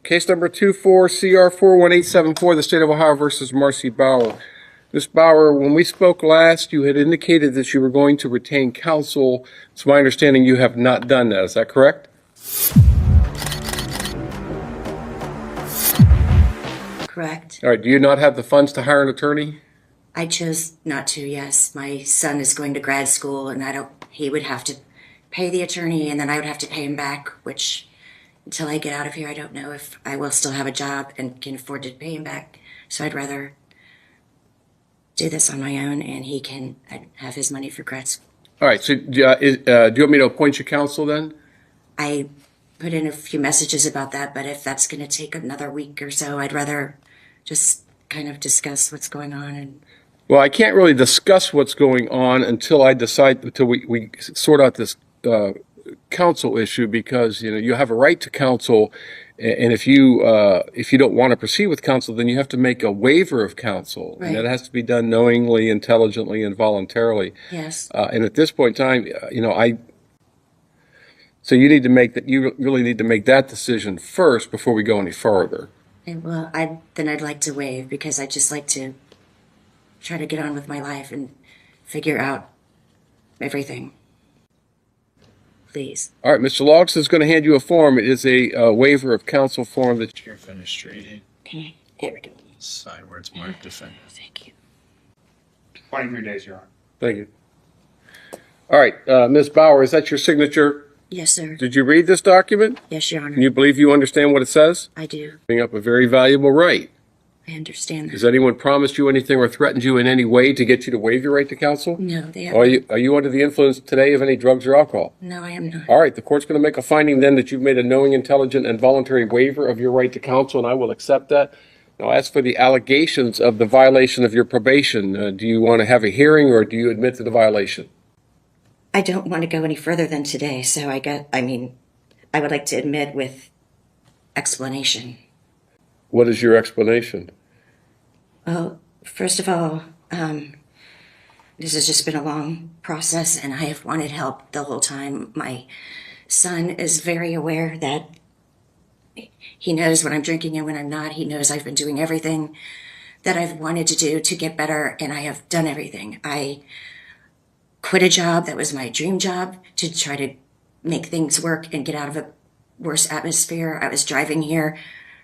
Case number 24CR41874, the State of Ohio versus Marcy Bower. Ms. Bower, when we spoke last, you had indicated that you were going to retain counsel. It's my understanding you have not done that. Is that correct? Correct. All right. Do you not have the funds to hire an attorney? I chose not to, yes. My son is going to grad school, and he would have to pay the attorney, and then I would have to pay him back, which until I get out of here, I don't know if I will still have a job and can afford to pay him back. So I'd rather do this on my own, and he can have his money for grad school. All right. So do you want me to appoint you counsel then? I put in a few messages about that, but if that's going to take another week or so, I'd rather just kind of discuss what's going on. Well, I can't really discuss what's going on until we sort out this counsel issue, because you have a right to counsel, and if you don't want to proceed with counsel, then you have to make a waiver of counsel, Right. and that has to be done knowingly, intelligently, and voluntarily. Yes. And at this point in time, so you need to make that. You really need to make that decision first before we go any further. And well, I'd like to waive, because I just like to try to get on with my life and figure out everything. Please. All right, Mr. Logs is going to hand you a form. It is a waiver of counsel form that You're finished reading. Okay. Here we go. Side where it's marked defendant. Thank you. 23 days, Your Honor. Thank you. All right, Ms. Bower, is that your signature? Yes, sir. Did you read this document? Yes, Your Can Honor. you believe you understand what it says? I do. Giving up a very valuable right. I understand Has that. anyone promised you anything or threatened you in any way to get you to waive your right to counsel? No, they Are haven't. you under the influence today of any drugs or alcohol? No, I am not. All right, the court's going to make a finding then that you've made a knowing, intelligent, and voluntary waiver of your right to counsel, and I will accept that. Now, as for the allegations of the violation of your probation, do you want to have a hearing, or do you admit to the violation? I don't want to go any further than today, so I would like to admit with explanation. What is your explanation? Well, first of all, this has just been a long process, and I have wanted help the whole time. My son is very aware that he knows when I'm drinking and when I'm not. He knows I've been doing everything that I've wanted to do to get better, and I have done everything. I quit a job that was my dream job to try to make things work and get out of a worse atmosphere. I was driving here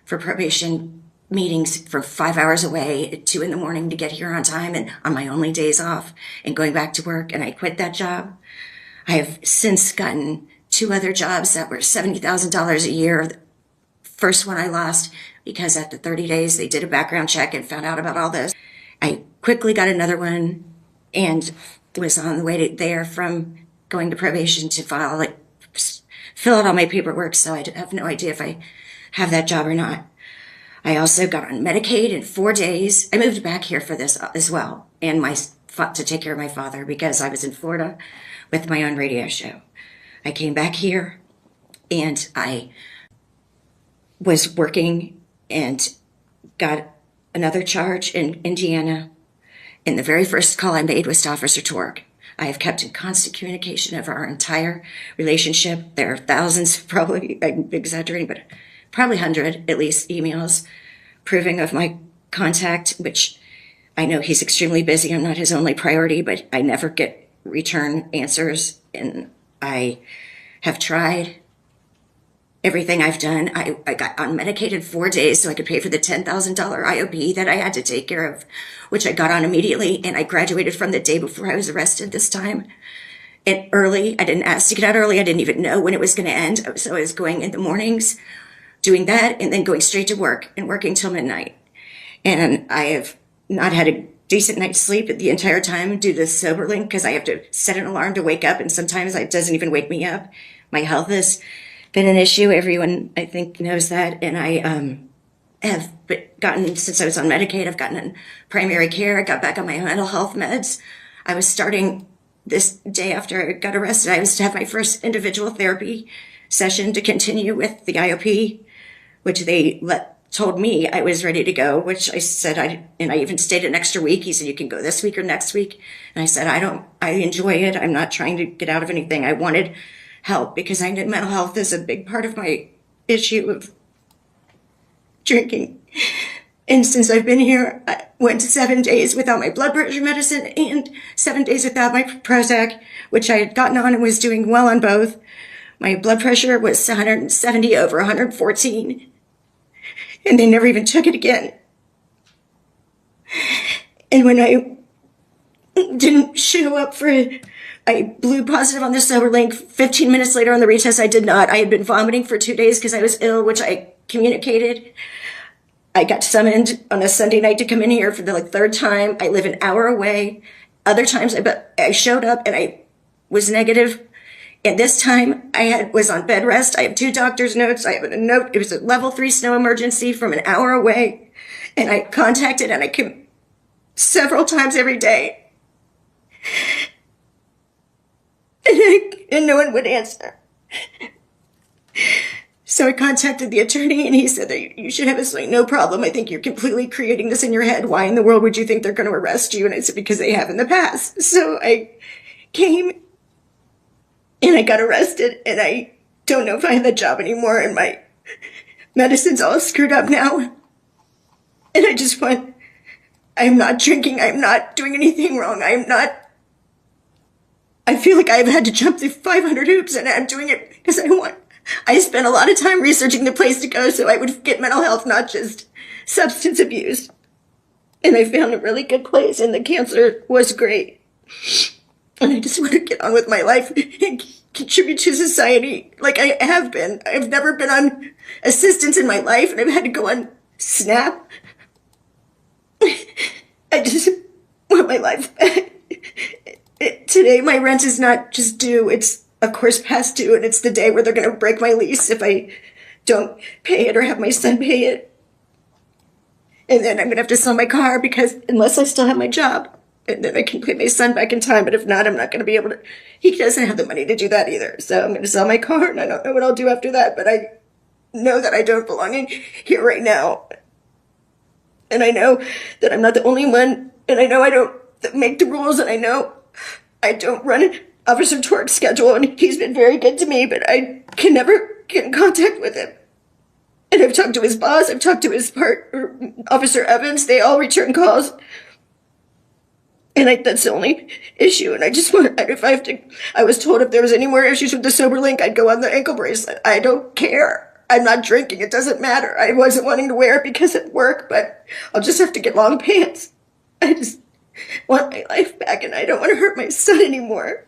for probation meetings for 5 hours away at 2 a.m. to get here on time and on my only days off, and going back to work, and I quit that job. I have since gotten 2 other jobs that were $70,000 a year. The first one I lost because after 30 days they did a background check and found out about all this. I quickly got another one and was on the way there from going to probation to fill out all my paperwork, so I have no idea if I have that job or not. I also got on Medicaid in 4 days. I moved back here for this as well, and to take care of my father, because I was in Florida with my own radio show. I came back here, and I was working and got another charge in Indiana. And the very first call I made was to Officer Torg. I have kept in constant communication of our entire relationship. There are thousands, probably, I'm exaggerating, but probably 100 at least emails proving of my contact, which I know he's extremely busy. I'm not his only priority, but I never get return answers. And I have tried everything I've done. I got on Medicaid in 4 days so I could pay for the $10,000 IOP that I had to take care of, which I got on immediately. And I graduated from the day before I was arrested this time. And early, I didn't ask to get out early. I didn't even know when it was going to end. So I was going in the mornings, doing that, and then going straight to work and working till midnight. And I have not had a decent night's sleep the entire time due to sobering, because I have to set an alarm to wake up, and sometimes it doesn't even wake me up. My health has been an issue. Everyone, I think, knows that. And I have gotten, since I was on Medicaid, I've gotten in primary care. I got back on my mental health meds. I was starting this day after I got arrested. I was to have my first individual therapy session to continue with the IOP, which they told me I was ready to go, which I said, and I even stayed an extra week. He said, you can go this week or next week. And I said, I enjoy it. I'm not trying to get out of anything. I wanted help because I know mental health is a big part of my issue of drinking. And since I've been here, I went 7 days without my blood pressure medicine and 7 days without my Prozac, which I had gotten on and was doing well on both. My blood pressure was 170 over 114, and they never even took it again. And when I didn't show up I blew positive on the sober link. 15 minutes later on the retest, I did not. I had been vomiting for 2 days because I was ill, which I communicated. I got summoned on a Sunday night to come in here for the third time. I live an hour away. Other times I showed up and I was negative. And this time I was on bed rest. I have 2 doctor's notes. I have a note. It was a level 3 snow emergency from an hour away. And I contacted and I came several times every day. And no one would answer. So I contacted the attorney and he said that you should have absolutely no problem. I think you're completely creating this in your head. Why in the world would you think they're going to arrest you? And I said, because they have in the past. So I came and I got arrested and I don't know if I have a job anymore and my medicine's all screwed up now. And I'm not drinking. I'm not doing anything wrong. I feel like I've had to jump through 500 hoops and I'm doing it because I spent a lot of time researching the place to go so I would get mental health, not just substance abuse. And I found a really good place and the counselor was great. And I just want to get on with my life and contribute to society like I have been. I've never been on assistance in my life and I've had to go on SNAP. I just want my life back. Today, my rent is not just due, it's of course past due, and it's the day where they're going to break my lease if I don't pay it or have my son pay it. And then I'm going to have to sell my car because unless I still have my job, and then I can pay my son back in time, but if not, I'm not going to be able to. He doesn't have the money to do that either, so I'm going to sell my car, and I don't know what I'll do after that, but I know that I don't belong in here right now. And I know that I'm not the only one, and I know I don't make the rules, and I know I don't run Officer Torque's schedule, and he's been very good to me, but I can never get in contact with him. And I've talked to his boss, I've talked to his Officer Evans, they all return calls. And that's the only issue, and I just want, I was told if there was any more issues with the sober link, I'd go on the ankle bracelet. I don't care. I'm not drinking, it doesn't matter. I wasn't wanting to wear it because of work, but I'll just have to get long pants. I just want my life back and I don't want to hurt my son anymore.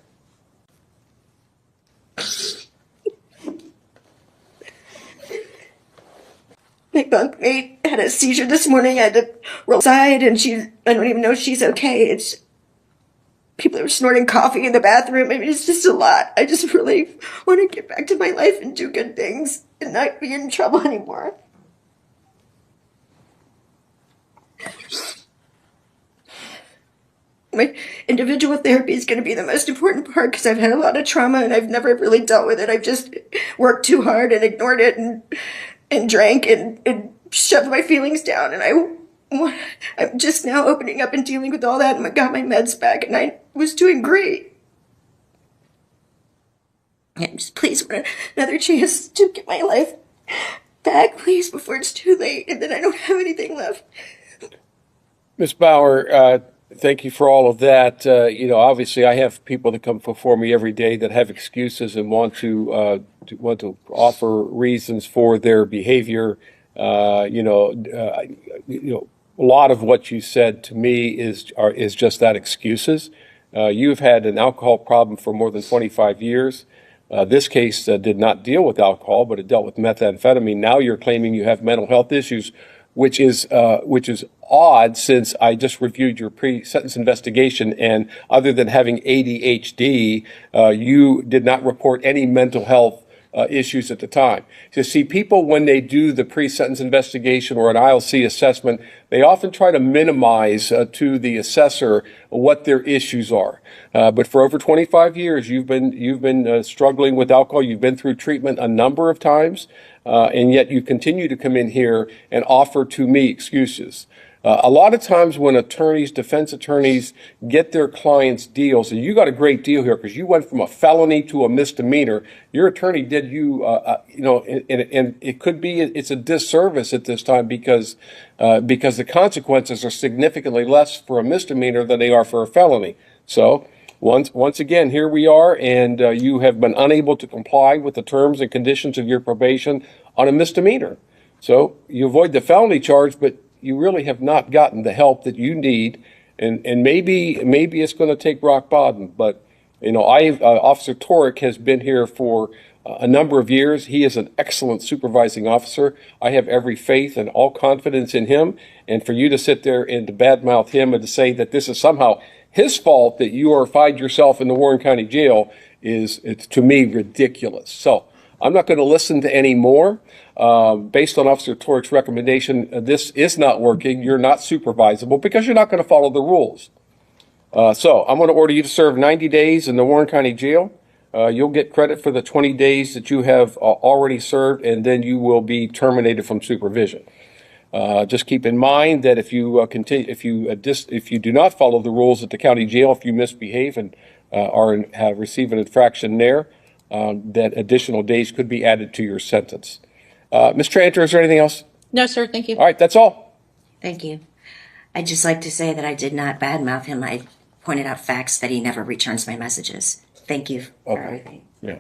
My bunkmate had a seizure this morning. I had to roll aside and I don't even know if she's okay. It's people are snorting coffee in the bathroom. I mean, it's just a lot. I just really want to get back to my life and do good things and not be in trouble anymore. My individual therapy is going to be the most important part because I've had a lot of trauma and I've never really dealt with it. I've just worked too hard and ignored it and drank and shoved my feelings down. And I'm just now opening up and dealing with all that and I got my meds back and I was doing great. I just please want another chance to get my life back, please, before it's too late and then I don't have anything left. Ms. Bower, thank you for all of that. Obviously, I have people that come before me every day that have excuses and want to offer reasons for their behavior. A lot of what you said to me is just that, excuses. You've had an alcohol problem for more than 25 years. This case did not deal with alcohol, but it dealt with methamphetamine. Now you're claiming you have mental health issues, which is odd since I just reviewed your pre-sentence investigation, and other than having ADHD, you did not report any mental health issues at the time. So see, people, when they do the pre-sentence investigation or an ILC assessment, they often try to minimize to the assessor what their issues are. But for over 25 years, you've been struggling with alcohol. You've been through treatment a number of times, and yet you continue to come in here and offer to me excuses. A lot of times when attorneys, defense attorneys get their clients deals, and you got a great deal here because you went from a felony to a misdemeanor. Your attorney did you, and it could be it's a disservice at this time because the consequences are significantly less for a misdemeanor than they are for a felony. So once again, here we are, and you have been unable to comply with the terms and conditions of your probation on a misdemeanor. So you avoid the felony charge, but you really have not gotten the help that you need, and maybe it's going to take rock bottom. But Officer Torek has been here for a number of years. He is an excellent supervising officer. I have every faith and all confidence in him. And for you to sit there and to badmouth him and to say that this is somehow his fault that you find yourself in the Warren County Jail it's to me ridiculous. So I'm not going to listen to any more. Based on Officer Torek's recommendation, this is not working. You're not supervisable because you're not going to follow the rules. So I'm going to order you to serve 90 days in the Warren County Jail. You'll get credit for the 20 days that you have already served, and then you will be terminated from supervision. Just keep in mind that if you if you do not follow the rules at the county jail, if you misbehave and have received an infraction there, that additional days could be added to your sentence. Ms. Tranter, is there anything else? No, sir. Thank you. All right, that's all. Thank you. I'd just like to say that I did not badmouth him. I pointed out facts that he never returns my messages. Thank you for everything. Yeah.